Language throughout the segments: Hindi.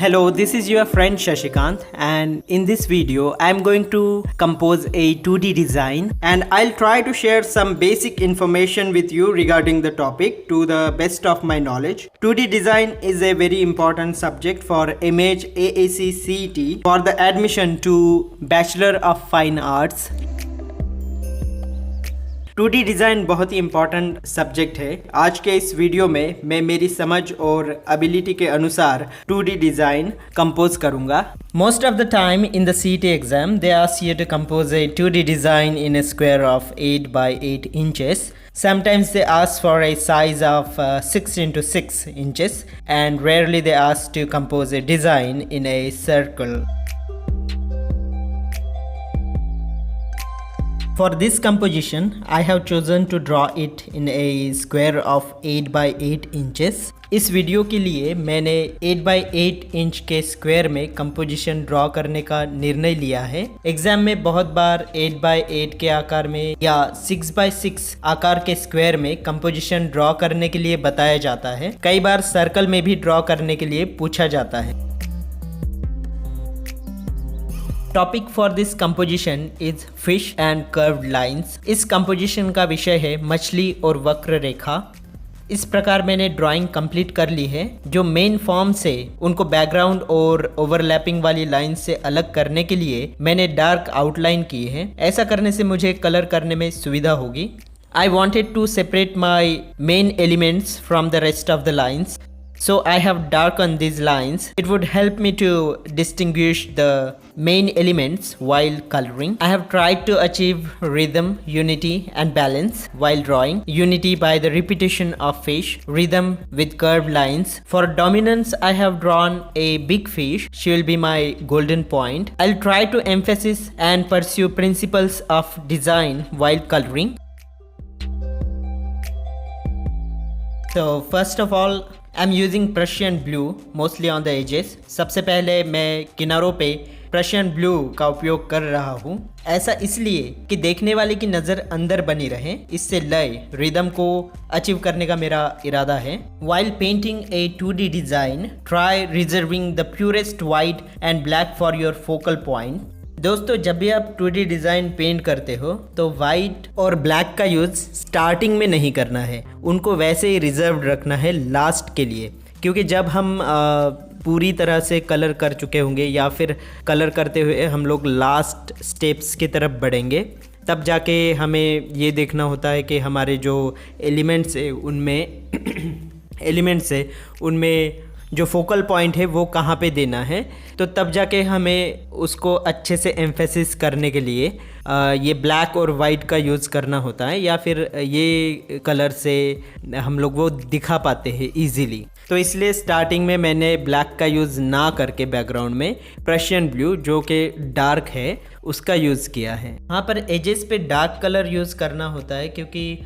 Hello, this is your friend Shashikant, and in this video I am going to compose a 2D design, and I'll try to share some basic information with you regarding the topic to the best of my knowledge. 2D design is a very important subject for Image AAC CET for the admission to Bachelor of Fine Arts. 2D design बहुत ही इम्पॉर्टेंट सब्जेक्ट है। आज के इस वीडियो में मैं मेरी समझ और एबिलिटी के अनुसार 2D डिज़ाइन कंपोज करूँगा। Most of the time in the CET exam they ask you to compose a 2D design in a square of 8 by 8 inches. Sometimes they ask for a size of 6 into 6 inches, and rarely they ask to compose a design in a circle. For this composition, I have chosen to draw it in a square of 8 by 8 inches. इस वीडियो के लिए मैंने 8 by 8 इंच के स्क्वायर में कंपोजिशन ड्रॉ करने का निर्णय लिया है। एग्जाम में बहुत बार 8 by 8 के आकार में या 6 by 6 आकार के स्क्वायर में कंपोजिशन ड्रॉ करने के लिए बताया जाता है। कई बार सर्कल में भी ड्रॉ करने के लिए पूछा जाता है। Topic for this composition is fish and curved lines. इस कंपोजिशन का विषय है मछली और वक्र रेखा। इस प्रकार मैंने ड्राइंग कंप्लीट कर ली है। जो मेन फॉर्म से उनको बैकग्राउंड और ओवरलैपिंग वाली लाइन से अलग करने के लिए मैंने डार्क आउटलाइन की है। ऐसा करने से मुझे कलर करने में सुविधा होगी। I wanted to separate my main elements from the rest of the lines. So I have darkened these lines. It would help me to distinguish the main elements while coloring. I have tried to achieve rhythm, unity and balance while drawing. Unity by the repetition of fish, rhythm with curved lines. For dominance, I have drawn a big fish. She will be my golden point. I'll try to emphasize and pursue principles of design while coloring. So first of all, I'm using Prussian blue mostly on the edges. सबसे पहले मैं किनारों पे Prussian blue का उपयोग कर रहा हूँ। ऐसा इसलिए कि देखने वाले की नज़र अंदर बनी रहे। इससे लय रिदम को अचीव करने का मेरा इरादा है। While painting a 2D design, try reserving the purest white and black for your focal point. दोस्तों, जब भी आप 2D डिज़ाइन पेंट करते हो तो वाइट और ब्लैक का यूज़ स्टार्टिंग में नहीं करना है। उनको वैसे ही रिजर्व रखना है लास्ट के लिए, क्योंकि जब हम पूरी तरह से कलर कर चुके होंगे या फिर कलर करते हुए हम लोग लास्ट स्टेप्स की तरफ बढ़ेंगे, तब जाके हमें ये देखना होता है कि हमारे जो एलिमेंट्स है उनमें जो फोकल पॉइंट है वो कहाँ पे देना है। तो तब जाके हमें उसको अच्छे से एम्फेसिस करने के लिए ये ब्लैक और वाइट का यूज़ करना होता है, या फिर ये कलर से हम लोग वो दिखा पाते हैं इजीली। तो इसलिए स्टार्टिंग में मैंने ब्लैक का यूज़ ना करके बैकग्राउंड में प्रशियन ब्लू जो कि डार्क है उसका यूज़ किया है। यहाँ पर एजेस पे डार्क कलर यूज़ करना होता है क्योंकि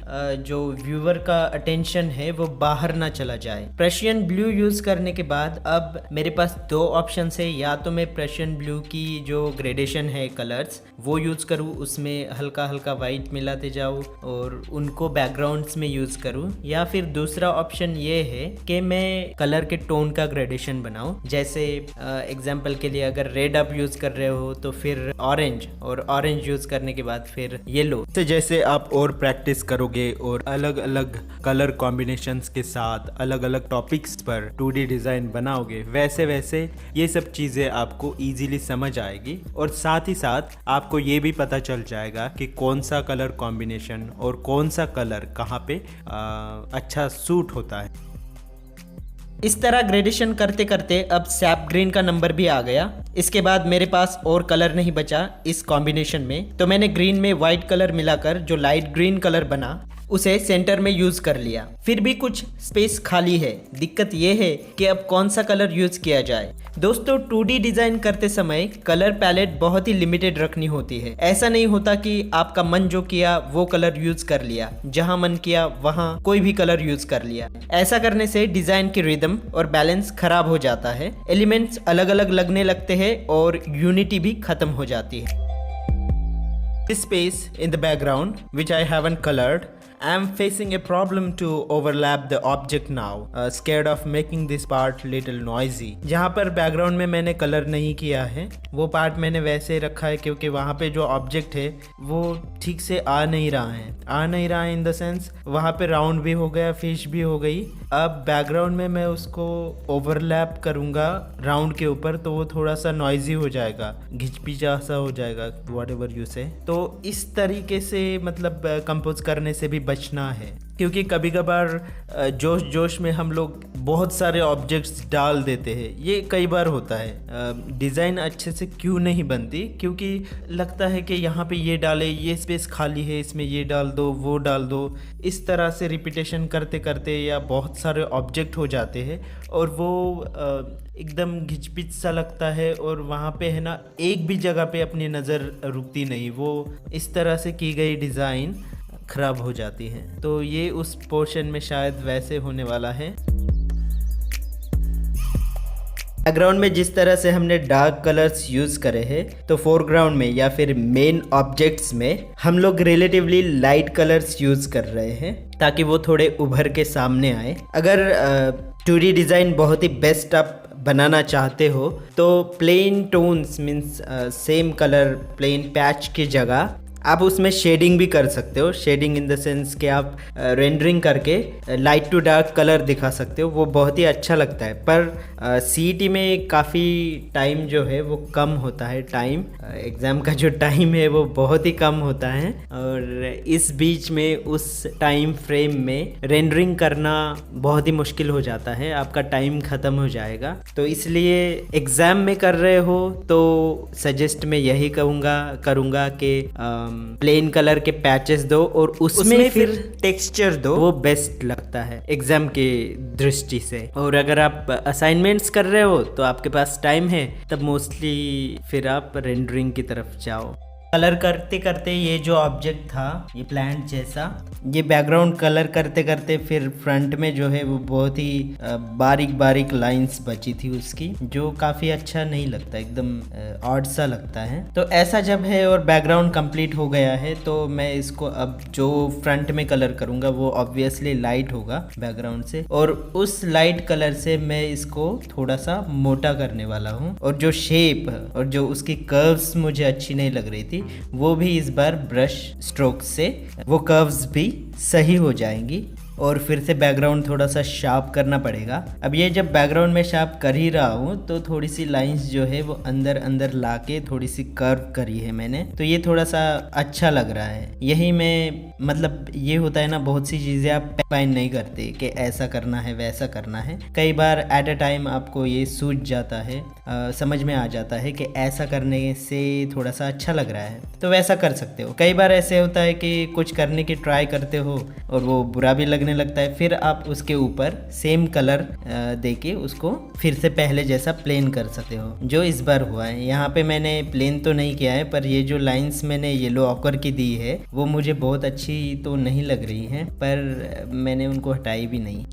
जो व्यूअर का अटेंशन है वो बाहर ना चला जाए। प्रशियन ब्लू यूज़ करने के बाद अब मेरे पास दो ऑप्शन है, या तो मैं प्रशियन ब्लू की जो ग्रेडेशन है कलर्स वो यूज़ करूँ, उसमें हल्का हल्का वाइट मिलाते जाऊँ और उनको बैकग्राउंड्स में यूज़ करूँ, या फिर दूसरा ऑप्शन ये है कि मैं कलर के टोन का ग्रेडेशन बनाऊँ। जैसे एग्जाम्पल के लिए अगर रेड आप यूज़ कर रहे हो तो फिर ऑरेंज, और ऑरेंज यूज करने के बाद फिर येलो। तो जैसे आप और प्रैक्टिस करोगे और अलग अलग कलर कॉम्बिनेशंस के साथ अलग अलग टॉपिक्स पर 2D डिज़ाइन बनाओगे, वैसे वैसे ये सब चीज़ें आपको इजीली समझ आएगी, और साथ ही साथ आपको ये भी पता चल जाएगा कि कौन सा कलर कॉम्बिनेशन और कौन सा कलर कहाँ पे अच्छा सूट होता है। इस तरह ग्रेडेशन करते करते अब सैप ग्रीन का नंबर भी आ गया। इसके बाद मेरे पास और कलर नहीं बचा इस कॉम्बिनेशन में, तो मैंने ग्रीन में वाइट कलर मिलाकर जो लाइट ग्रीन कलर बना उसे सेंटर में यूज कर लिया। फिर भी कुछ स्पेस खाली है। दिक्कत यह है कि अब कौन सा कलर यूज किया जाए। दोस्तों, 2D डिजाइन करते समय कलर पैलेट बहुत ही लिमिटेड रखनी होती है। ऐसा नहीं होता कि आपका मन जो किया वो कलर यूज कर लिया, जहां मन किया वहां कोई भी कलर यूज कर लिया। ऐसा करने से डिजाइन की रिदम और बैलेंस खराब हो जाता है, एलिमेंट्स अलग अलग लगने लगते हैं और यूनिटी भी खत्म हो जाती है। This space in the background which I haven't colored, I'm facing a problem to overlap the object now. Scared of making this part little noisy. जहाँ पर बैकग्राउंड में मैंने कलर नहीं किया है वो पार्ट मैंने वैसे रखा है क्योंकि वहाँ पे जो ऑब्जेक्ट है वो ठीक से आ नहीं रहा है इन द सेंस वहाँ पे राउंड भी हो गया, फिश भी हो गई। अब बैकग्राउंड में मैं उसको ओवरलैप करूँगा राउंड के ऊपर तो वो थोड़ा सा नॉइजी हो जाएगा, घिचपिचा सा हो जाएगा, व्हाटएवर यू से। तो इस तरीके से मतलब कंपोज करने से भी बचना है क्योंकि कभी कभार जोश में हम लोग बहुत सारे ऑब्जेक्ट्स डाल देते हैं। ये कई बार होता है। डिज़ाइन अच्छे से क्यों नहीं बनती, क्योंकि लगता है कि यहाँ पे ये डाले, ये स्पेस खाली है, इसमें ये डाल दो, वो डाल दो। इस तरह से रिपीटेशन करते करते या बहुत सारे ऑब्जेक्ट हो जाते हैं और वो एकदम घिचपिच सा लगता है और वहाँ पे है ना एक भी जगह पे अपनी नज़र रुकती नहीं। वो इस तरह से की गई डिज़ाइन ख़राब हो जाती है। तो ये उस पोर्शन में शायद वैसे होने वाला है। बैकग्राउंड में जिस तरह से हमने डार्क कलर्स यूज़ करे हैं तो फोरग्राउंड में या फिर मेन ऑब्जेक्ट्स में हम लोग रिलेटिवली लाइट कलर्स यूज़ कर रहे हैं ताकि वो थोड़े उभर के सामने आए। अगर 2D डिज़ाइन बहुत ही बेस्ट आप बनाना चाहते हो तो plain tones means same colour plain patch की जगह आप उसमें शेडिंग भी कर सकते हो। शेडिंग इन द सेंस कि आप रेंडरिंग करके लाइट टू डार्क कलर दिखा सकते हो, वो बहुत ही अच्छा लगता है। पर CET में काफ़ी टाइम जो है वो कम होता है। टाइम एग्ज़ाम का जो टाइम है वो बहुत ही कम होता है और इस बीच में उस टाइम फ्रेम में रेंडरिंग करना बहुत ही मुश्किल हो जाता है, आपका टाइम ख़त्म हो जाएगा। तो इसलिए एग्ज़ाम में कर रहे हो तो सजेस्ट मैं यही करूँगा कि प्लेन कलर के पैचेस दो और उसमें फिर टेक्सचर दो, वो बेस्ट लगता है एग्जाम के दृष्टि से। और अगर आप असाइनमेंट्स कर रहे हो तो आपके पास टाइम है तब मोस्टली फिर आप रेंडरिंग की तरफ जाओ। कलर करते करते ये जो ऑब्जेक्ट था ये प्लांट जैसा, ये बैकग्राउंड कलर करते करते फिर फ्रंट में जो है वो बहुत ही बारीक बारीक लाइंस बची थी उसकी, जो काफ़ी अच्छा नहीं लगता, एकदम ऑड सा लगता है। तो ऐसा जब है और बैकग्राउंड कंप्लीट हो गया है तो मैं इसको अब जो फ्रंट में कलर करूँगा वो ऑब्वियसली लाइट होगा बैकग्राउंड से, और उस लाइट कलर से मैं इसको थोड़ा सा मोटा करने वाला हूँ। और जो शेप और जो उसकी कर्व्स मुझे अच्छी नहीं लग रही थी वो भी इस बार ब्रश स्ट्रोक से वो कर्व्स भी सही हो जाएंगी। और फिर से बैकग्राउंड थोड़ा सा शार्प करना पड़ेगा। अब ये जब बैकग्राउंड में शार्प कर ही रहा हूँ तो थोड़ी सी लाइंस जो है वो अंदर अंदर लाके थोड़ी सी कर्व करी है मैंने, तो ये थोड़ा सा अच्छा लग रहा है। यही मैं मतलब ये होता है ना, बहुत सी चीज़ें आप फाइन नहीं करते कि ऐसा करना है वैसा करना है। कई बार एट अ टाइम आपको ये सूझ जाता है, समझ में आ जाता है कि ऐसा करने से थोड़ा सा अच्छा लग रहा है तो वैसा कर सकते हो। कई बार ऐसे होता है कि कुछ करने की ट्राई करते हो और वो बुरा भी लगने लगता है, फिर आप उसके ऊपर सेम कलर देके उसको फिर से पहले जैसा प्लेन कर सकते हो, जो इस बार हुआ है। यहाँ पे मैंने प्लेन तो नहीं किया है पर ये जो लाइंस मैंने येलो ऑकर की दी है वो मुझे बहुत अच्छी तो नहीं लग रही है, पर मैंने उनको हटाई भी नहीं।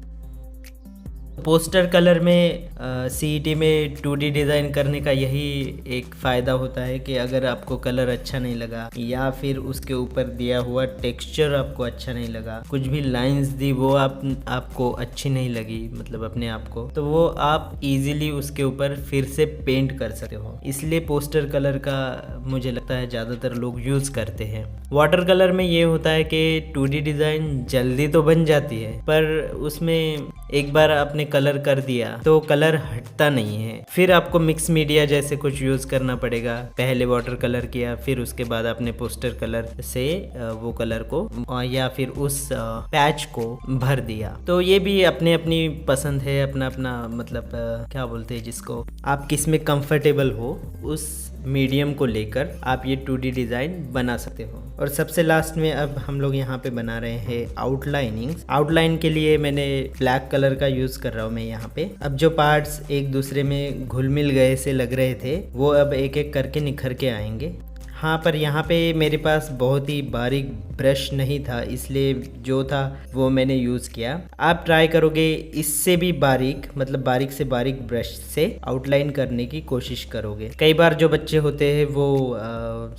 पोस्टर कलर में CET में 2D डिज़ाइन करने का यही एक फ़ायदा होता है कि अगर आपको कलर अच्छा नहीं लगा या फिर उसके ऊपर दिया हुआ टेक्सचर आपको अच्छा नहीं लगा, कुछ भी लाइंस दी वो आपको अच्छी नहीं लगी मतलब अपने आप को, तो वो आप इजीली उसके ऊपर फिर से पेंट कर सकते हो। इसलिए पोस्टर कलर का मुझे लगता है ज़्यादातर लोग यूज़ करते हैं। वाटर कलर में ये होता है कि 2D डिज़ाइन जल्दी तो बन जाती है पर उसमें एक बार आपने कलर कर दिया तो कलर हटता नहीं है, फिर आपको मिक्स मीडिया जैसे कुछ यूज़ करना पड़ेगा। पहले वाटर कलर किया फिर उसके बाद आपने पोस्टर कलर से वो कलर को या फिर उस पैच को भर दिया। तो ये भी अपने अपनी पसंद है, अपना अपना मतलब क्या बोलते हैं जिसको आप किस में कंफर्टेबल हो उस मीडियम को लेकर आप ये 2D डिज़ाइन बना सकते हो। और सबसे लास्ट में अब हम लोग यहाँ पे बना रहे हैं आउटलाइनिंग। आउटलाइन के लिए मैंने ब्लैक कलर का यूज़ कर रहा हूँ मैं यहाँ पे। अब जो पार्ट्स एक दूसरे में घुल मिल गए से लग रहे थे वो अब एक एक करके निखर के आएंगे। हाँ, पर यहाँ पे मेरे पास बहुत ही बारीक ब्रश नहीं था, इसलिए जो था वो मैंने यूज़ किया। आप ट्राई करोगे इससे भी बारीक, मतलब बारीक से बारीक ब्रश से आउटलाइन करने की कोशिश करोगे। कई बार जो बच्चे होते हैं वो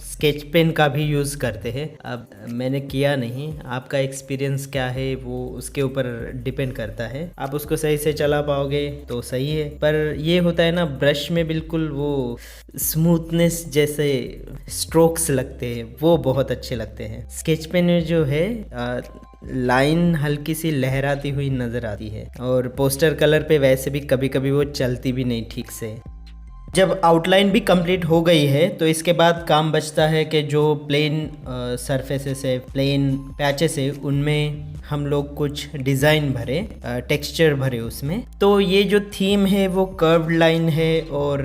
स्केच पेन का भी यूज़ करते हैं। अब मैंने किया नहीं, आपका एक्सपीरियंस क्या है वो उसके ऊपर डिपेंड करता है। आप उसको सही से चला पाओगे तो सही है, पर ये होता है ना, ब्रश में बिल्कुल वो स्मूथनेस जैसे स्ट्रोक्स लगते हैं, वो बहुत अच्छे लगते हैं। स्केच पेन में जो है लाइन हल्की सी लहराती हुई नज़र आती है, और पोस्टर कलर पे वैसे भी कभी कभी वो चलती भी नहीं ठीक से। जब आउटलाइन भी कंप्लीट हो गई है तो इसके बाद काम बचता है कि जो प्लेन सरफेसेस है, प्लेन पैचेस है, उनमें हम लोग कुछ डिज़ाइन भरे, टेक्सचर भरे उसमें। तो ये जो थीम है वो कर्व्ड लाइन है और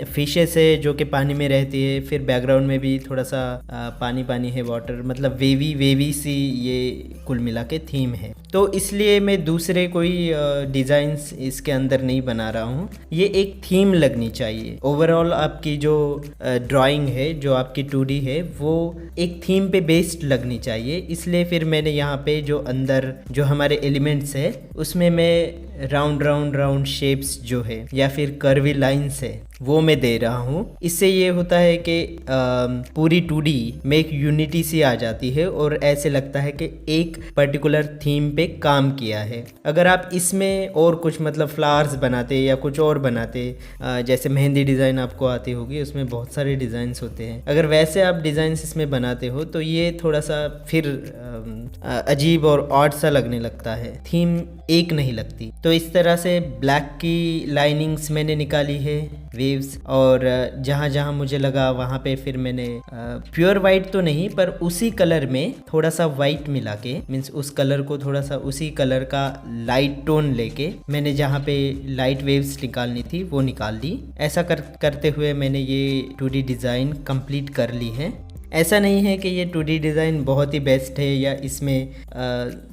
फिशेस है जो कि पानी में रहती है, फिर बैकग्राउंड में भी थोड़ा सा पानी पानी है, वाटर, मतलब वेवी वेवी सी ये कुल मिला के थीम है। तो इसलिए मैं दूसरे कोई डिज़ाइंस इसके अंदर नहीं बना रहा हूँ, ये एक थीम लगनी चाहिए। ओवरऑल आपकी जो ड्राइंग है, जो आपकी 2D है, वो एक थीम पे बेस्ड लगनी चाहिए। इसलिए फिर मैंने यहाँ पे जो अंदर जो हमारे एलिमेंट्स है उसमें मैं राउंड शेप्स जो है या फिर कर्वी लाइंस है वो मैं दे रहा हूँ। इससे ये होता है कि पूरी 2D में एक यूनिटी सी आ जाती है और ऐसे लगता है कि एक पर्टिकुलर थीम पे काम किया है। अगर आप इसमें और कुछ मतलब फ्लावर्स बनाते या कुछ और बनाते, जैसे मेहंदी डिज़ाइन आपको आती होगी, उसमें बहुत सारे डिज़ाइंस होते हैं, अगर वैसे आप डिज़ाइंस इसमें बनाते हो तो ये थोड़ा सा फिर अजीब और ऑड सा लगने लगता है, थीम एक नहीं लगती। तो इस तरह से ब्लैक की लाइनिंग्स मैंने निकाली है, वेव्स, और जहाँ जहाँ मुझे लगा वहाँ पे फिर मैंने प्योर वाइट तो नहीं पर उसी कलर में थोड़ा सा वाइट मिला के, मीन्स उस कलर को थोड़ा सा उसी कलर का लाइट टोन लेके मैंने जहाँ पे लाइट वेव्स निकालनी थी वो निकाल दी। ऐसा करते हुए मैंने ये 2D डिज़ाइन कंप्लीट कर ली है। ऐसा नहीं है कि ये 2D डिज़ाइन बहुत ही बेस्ट है या इसमें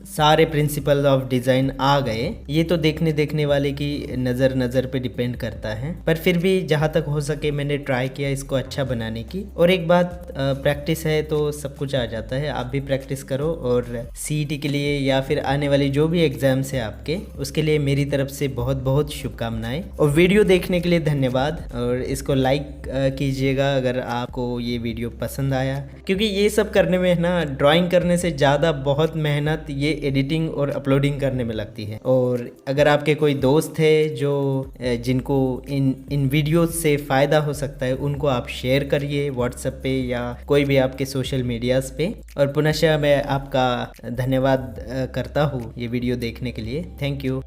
सारे प्रिंसिपल ऑफ डिज़ाइन आ गए, ये तो देखने वाले की नज़र पे डिपेंड करता है। पर फिर भी जहाँ तक हो सके मैंने ट्राई किया इसको अच्छा बनाने की। और एक बात, प्रैक्टिस है तो सब कुछ आ जाता है। आप भी प्रैक्टिस करो और CET के लिए या फिर आने वाली जो भी एग्ज़ाम्स है आपके, उसके लिए मेरी तरफ से बहुत बहुत शुभकामनाएं। और वीडियो देखने के लिए धन्यवाद, और इसको लाइक कीजिएगा अगर आपको ये वीडियो पसंद आया, क्योंकि ये सब करने में ना, ड्राइंग करने से ज़्यादा बहुत मेहनत ये एडिटिंग और अपलोडिंग करने में लगती है। और अगर आपके कोई दोस्त है जो जिनको इन वीडियोस से फ़ायदा हो सकता है, उनको आप शेयर करिए व्हाट्सएप पे या कोई भी आपके सोशल मीडियाज़ पे। और पुनः मैं आपका धन्यवाद करता हूँ ये वीडियो देखने के लिए। Thank you.